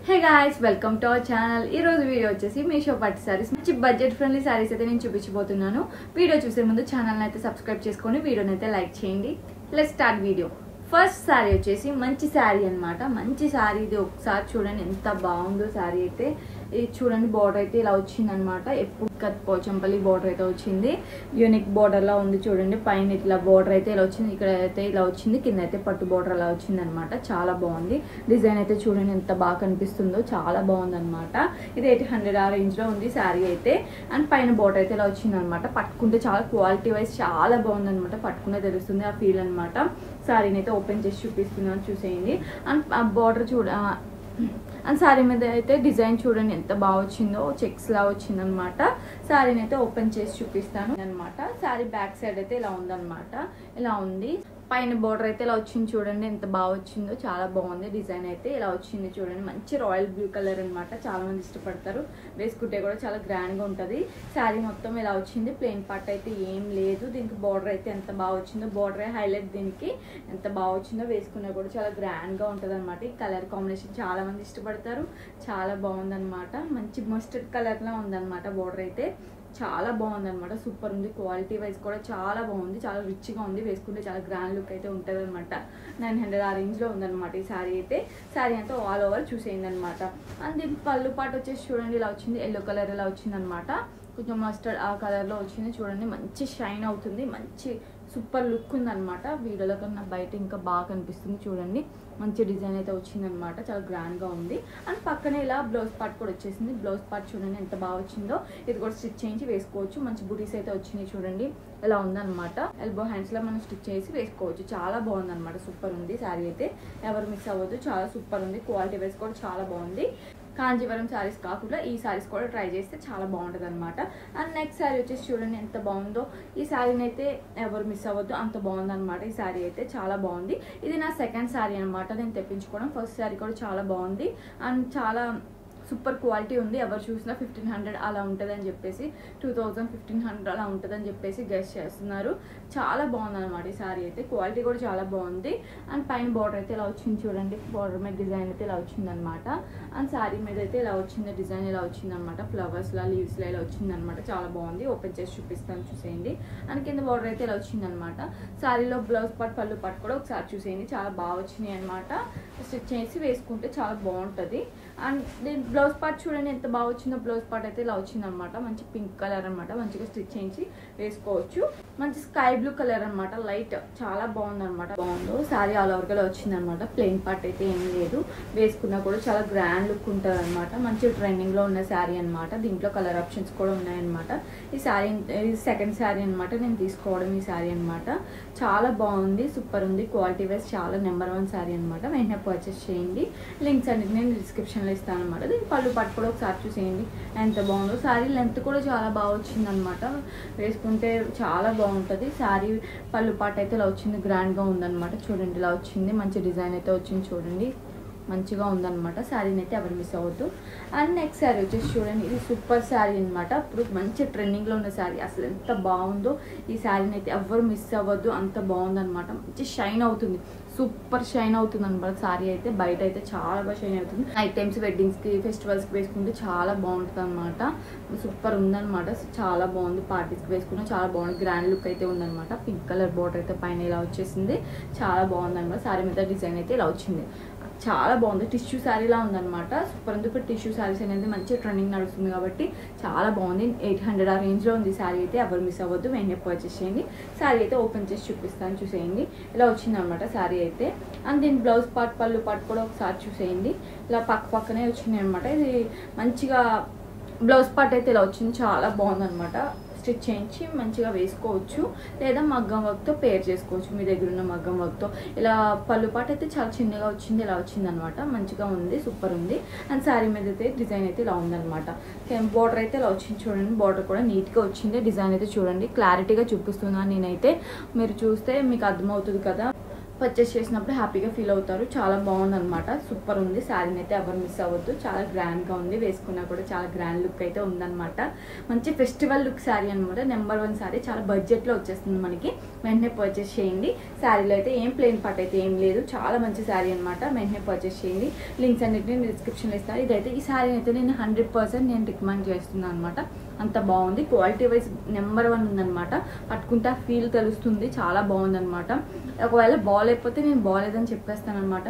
Hey guys, welcome to our channel. ఈ రోజు video వచ్చేసి మీషో పట్టు సారీస్ మంచి బడ్జెట్ ఫ్రెండ్లీ సారీస్ అయితే నేను చూపించబోతున్నాను. వీడియో చూసే ముందు ఛానల్ అయితే సబ్స్క్రైబ్ చేసుకొని వీడియోని అయితే లైక్ చేయండి. Let's start video. First sorry వచ్చేసి మంచి సారీ అన్నమాట. మంచి సారీ ఇది ఒకసారి చూడండి ఎంత బాగుందో సారీ అయితే. ఇది చూడండి బార్డర్ అయితే ఇలా వచ్చింది అనమాట. ఎప్పుడు కట్ పోచంపల్లి బార్డర్ అయితే వచ్చింది. యూనిక్ బార్డర్ లా ఉంది చూడండి. పైన ఇట్లా బార్డర్ అయితే ఇలా వచ్చింది, ఇక్కడ అయితే ఇలా వచ్చింది, కింద అయితే పట్టు బార్డర్ అలా వచ్చింది అనమాట. చాలా బాగుంది డిజైన్ అయితే చూడండి ఎంత బాగా కనిపిస్తుందో, చాలా బాగుంది అనమాట. ఇది 800 ఆ రేంజ్ లో ఉంది సారీ అయితే. అండ్ పైన బార్డర్ అయితే ఇలా వచ్చింది అనమాట. పట్టుకుంటే చాలా క్వాలిటీ వైజ్ చాలా బాగుంది అనమాట. పట్టుకుంటే తెలుస్తుంది ఆ ఫీల్ అనమాట. సారీని అయితే ఓపెన్ చేసి చూపిస్తున్నాను, చూసేయండి. అండ్ బార్డర్ అండ్ సారీ మీద అయితే డిజైన్ చూడండి ఎంత బాగా వచ్చిందో, చెక్స్ లా వచ్చింది అనమాట. సారీని అయితే ఓపెన్ చేసి చూపిస్తాను అనమాట. సారీ బ్యాక్ సైడ్ అయితే ఇలా ఉందన్నమాట. ఇలా ఉంది. పైన బార్డర్ అయితే ఇలా వచ్చింది చూడండి ఎంత బాగా వచ్చిందో, చాలా బాగుంది. డిజైన్ అయితే ఇలా వచ్చింది చూడండి. మంచి రాయల్ బ్లూ కలర్ అనమాట. చాలా మంది ఇష్టపడతారు, వేసుకుంటే కూడా చాలా గ్రాండ్ గా ఉంటది. శారీ మొత్తం ఇలా వచ్చింది. ప్లెయిన్ పార్ట్ అయితే ఏం లేదు. దీనికి బార్డర్ అయితే ఎంత బాగా వచ్చిందో, బార్డర్ హైలైట్ దీనికి ఎంత బాగా వచ్చిందో, వేసుకున్నా కూడా చాలా గ్రాండ్ గా ఉంటది అనమాట. ఈ కలర్ కాంబినేషన్ చాలా మంది ఇష్టపడతారు. చాలా బాగుందన్నమాట. మంచి మస్టర్డ్ కలర్ లా ఉందన్నమాట. బార్డర్ అయితే చాలా బాగుంది అనమాట. సూపర్ ఉంది. క్వాలిటీ వైజ్ కూడా చాలా బాగుంది. చాలా రిచ్ గా ఉంది. వేసుకుంటే చాలా గ్రాండ్ లుక్ అయితే ఉంటుంది అనమాట. 900 ఆ రేంజ్ లో ఉందన్నమాట ఈ శారీ అయితే. శారీ అంతా ఆల్ ఓవర్ చూసేయండి అనమాట. అండ్ దీని పళ్ళు పాటు వచ్చేసి చూడండి ఇలా వచ్చింది. ఎల్లో కలర్ ఇలా వచ్చింది అనమాట. కొంచెం మస్టర్డ్ ఆ కలర్ లో వచ్చింది చూడండి. మంచి షైన్ అవుతుంది. మంచి సూపర్ లుక్ ఉంది అనమాట. వీడియోలో కన్నా బయట ఇంకా బాగా కనిపిస్తుంది చూడండి. మంచి డిజైన్ అయితే వచ్చింది అనమాట. చాలా గ్రాండ్ గా ఉంది. అండ్ పక్కనే ఇలా బ్లౌజ్ పార్ట్ కూడా వచ్చేసింది. బ్లౌజ్ పార్ట్ చూడండి ఎంత బాగా వచ్చిందో. ఇది కూడా స్టిచ్ చేయించి వేసుకోవచ్చు. మంచి బుటీస్ అయితే వచ్చినాయి చూడండి. ఇలా ఉందన్నమాట. ఎల్బో హ్యాండ్స్ లో మనం స్టిచ్ చేసి వేసుకోవచ్చు. చాలా బాగుంది అనమాట. సూపర్ ఉంది శారీ అయితే. ఎవరు మిక్స్ అవ్వద్దు. చాలా సూపర్ ఉంది. క్వాలిటీ వైజ్ కూడా చాలా బాగుంది. కాంజీవరం శారీస్ కాకుండా ఈ శారీస్ కూడా ట్రై చేస్తే చాలా బాగుంటుంది అనమాట. అండ్ నెక్స్ట్ శారీ వచ్చేసి చూడండి ఎంత బాగుందో. ఈ శారీని అయితే ఎవరు మిస్ అవ్వద్దు, అంత బాగుంది అనమాట. ఈ శారీ అయితే చాలా బాగుంది. ఇది నా సెకండ్ శారీ అనమాట నేను తెప్పించుకోవడం. ఫస్ట్ శారీ కూడా చాలా బాగుంది. అండ్ చాలా సూపర్ క్వాలిటీ ఉంది. ఎవరు చూసినా 1500 అలా ఉంటుంది అని చెప్పేసి, 2000 1500 అలా ఉంటుంది అని చెప్పేసి గెస్ చేస్తున్నారు. చాలా బాగుంది అనమాట ఈ శారీ అయితే. క్వాలిటీ కూడా చాలా బాగుంది. అండ్ పైన బార్డర్ అయితే ఇలా వచ్చింది చూడండి. బార్డర్ మీద డిజైన్ అయితే ఇలా వచ్చింది అనమాట. అండ్ శారీ మీద అయితే ఇలా వచ్చింది డిజైన్. ఇలా వచ్చింది అనమాట. ఫ్లవర్స్ లా లీవ్స్ లా ఇలా వచ్చింది అనమాట. చాలా బాగుంది. ఓపెన్ చేసి చూపిస్తాను, చూసేయండి. అండ్ కింద బార్డర్ అయితే ఇలా వచ్చింది అనమాట. శారీలో బ్లౌజ్ పార్ట్ పళ్ళు పార్ట్ కూడా ఒకసారి చూసేయండి. చాలా బాగా వచ్చినాయి అనమాట. స్టిచ్ చేసి వేసుకుంటే చాలా బాగుంటుంది. అండ్ దీని బ్లౌజ్ పార్ట్ చూడండి ఎంత బాగా వచ్చిందో. బ్లౌజ్ పార్ట్ అయితే ఇలా వచ్చింది అనమాట. మంచి పింక్ కలర్ అనమాట. మంచిగా స్టిచ్ చేయించి వేసుకోవచ్చు. మంచి స్కై బ్లూ కలర్ అనమాట. లైట్ చాలా బాగుంది అనమాట. బాగుందో శారీ ఆల్ ఓవర్ గా వచ్చింది అనమాట. ప్లెయిన్ పార్ట్ అయితే ఏం లేదు. వేసుకున్నా కూడా చాలా గ్రాండ్ లుక్ ఉంటుంది అనమాట. మంచి ట్రెండింగ్ లో ఉన్న శారీ అనమాట. దీంట్లో కలర్ ఆప్షన్స్ కూడా ఉన్నాయన్నమాట. ఈ శారీ సెకండ్ శారీ అనమాట నేను తీసుకోవడం. ఈ శారీ అనమాట చాలా బాగుంది. సూపర్ ఉంది. క్వాలిటీ వైజ్ చాలా నెంబర్ 1 శారీ అనమాట. వెంటనే పర్చేస్ చేయండి. లింక్స్ అన్ని నేను డిస్క్రిప్షన్ లో ఇస్తాను అనమాట. దీని పళ్ళు పట్టు కూడా ఒకసారి చూసేయండి ఎంత బాగుందో. శారీ లెంత్ కూడా చాలా బాగా వచ్చింది అనమాట. వేసుకుంటే చాలా బాగుంటుంది. శారీ పళ్ళు పాటు అయితే ఇలా వచ్చింది. గ్రాండ్ గా ఉందన్నమాట. చూడండి ఇలా వచ్చింది. మంచి డిజైన్ అయితే వచ్చింది చూడండి. మంచిగా ఉందన్నమాట. శారీని అయితే ఎవరు మిస్ అవ్వద్దు. అండ్ నెక్స్ట్ శారీ వచ్చేసి చూడండి. ఇది సూపర్ శారీ అనమాట. ఇప్పుడు మంచి ట్రెండింగ్ లో ఉన్న శారీ. అసలు ఎంత బాగుందో. ఈ శారీని అయితే ఎవరు మిస్ అవ్వద్దు. అంత బాగుందన్నమాట. మంచి షైన్ అవుతుంది. సూపర్ షైన్ అవుతుంది అనమాట. శారీ అయితే బయట అయితే చాలా బాగా షైన్ అవుతుంది. నైట్ టైమ్స్ వెడ్డింగ్స్ కి ఫెస్టివల్స్ కి వేసుకుంటే చాలా బాగుంటుంది అనమాట. సూపర్ ఉందన్నమాట. చాలా బాగుంది. పార్టీస్ కి వేసుకున్నా చాలా బాగుంది. గ్రాండ్ లుక్ అయితే ఉందన్నమాట. పింక్ కలర్ బోర్డర్ అయితే పైన ఇలా వచ్చేసింది. చాలా బాగుంది అనమాట. శారీ మీద డిజైన్ అయితే ఇలా వచ్చింది. చాలా బాగుంది. టిష్యూ శారీలా ఉందన్నమాట. సూపర్ ఉంది. ఇప్పుడు టిష్యూ శారీస్ అనేది మంచి ట్రెండింగ్ నడుస్తుంది కాబట్టి చాలా బాగుంది. 800 ఆ రేంజ్ లో ఉంది శారీ అయితే. ఎవరు మిస్ అవ్వద్దు. వెంటనే పర్చేస్ చేయండి. శారీ అయితే ఓపెన్ చేసి చూపిస్తాను, చూసేయండి. ఇలా వచ్చింది అనమాట శారీ అయితే. అండ్ దీని బ్లౌజ్ పార్ట్ పళ్ళు పార్ట్ కూడా ఒకసారి చూసేయండి. ఇలా పక్కనే వచ్చింది అనమాట. ఇది మంచిగా బ్లౌజ్ పార్ట్ అయితే ఇలా వచ్చింది. చాలా బాగుంది అనమాట. స్టిచ్ చేయించి మంచిగా వేసుకోవచ్చు, లేదా మగ్గం వర్క్తో పేర్ చేసుకోవచ్చు. మీ దగ్గర ఉన్న మగ్గం వర్క్తో. ఇలా పళ్ళు పాటు అయితే చాలా చిన్నగా వచ్చింది. ఇలా వచ్చింది అనమాట. మంచిగా ఉంది. సూపర్ ఉంది. అండ్ శారీ మీద అయితే డిజైన్ అయితే ఇలా ఉందన్నమాట. బార్డర్ అయితే ఇలా వచ్చింది చూడండి. బార్డర్ కూడా నీట్గా వచ్చింది. డిజైన్ అయితే చూడండి. క్లారిటీగా చూపిస్తున్నాను నేనైతే. మీరు చూస్తే మీకు అర్థమవుతుంది కదా. పర్చేస్ చేసినప్పుడు హ్యాపీగా ఫీల్ అవుతారు. చాలా బాగుందన్నమాట, సూపర్ ఉంది. శారీని అయితే ఎవరు మిస్ అవ్వద్దు, చాలా గ్రాండ్గా ఉంది. వేసుకున్నా కూడా చాలా గ్రాండ్ లుక్ అయితే ఉందన్నమాట. మంచి ఫెస్టివల్ లుక్ శారీ అనమాట. నెంబర్ 1 శారీ, చాలా బడ్జెట్లో వచ్చేస్తుంది మనకి. వెంటనే పర్చేస్ చేయండి. శారీలో అయితే ఏం ప్లెయిన్ పార్ట్ అయితే ఏం లేదు, చాలా మంచి శారీ అనమాట. వెంటనే పర్చేస్ చేయండి. లింక్స్ అన్నిటిని డిస్క్రిప్షన్లో ఇస్తాను. ఇదైతే ఈ శారీ అయితే నేను 100% నేను రికమెండ్ చేస్తున్నాను అనమాట. అంత బాగుంది, క్వాలిటీ వైజ్ నెంబర్ 1 ఉందన్నమాట. పట్టుకుంటే ఫీల్ తెలుస్తుంది, చాలా బాగుందన్నమాట. ఒకవేళ బాగాలేకపోతే నేను బాగాలేదని చెప్పేస్తాను అనమాట.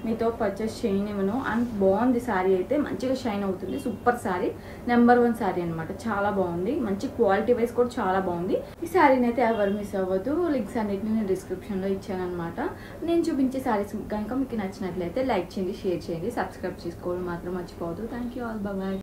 మీతో పర్చేస్ చేయనివ్వను. అండ్ బాగుంది శారీ అయితే, మంచిగా షైన్ అవుతుంది. సూపర్ శారీ, నెంబర్ 1 శారీ అనమాట. చాలా బాగుంది, మంచి క్వాలిటీ వైజ్ కూడా చాలా బాగుంది. ఈ శారీని అయితే ఎవరు మిస్ అవ్వదు. లింక్స్ అన్నిటిని నేను డిస్క్రిప్షన్లో ఇచ్చాను అనమాట. నేను చూపించే శారీస్ కనుక మీకు నచ్చినట్లయితే లైక్ చేయండి, షేర్ చేయండి, సబ్స్క్రైబ్ చేసుకోవడం మాత్రం మర్చిపోవద్దు. Thank you all, bye.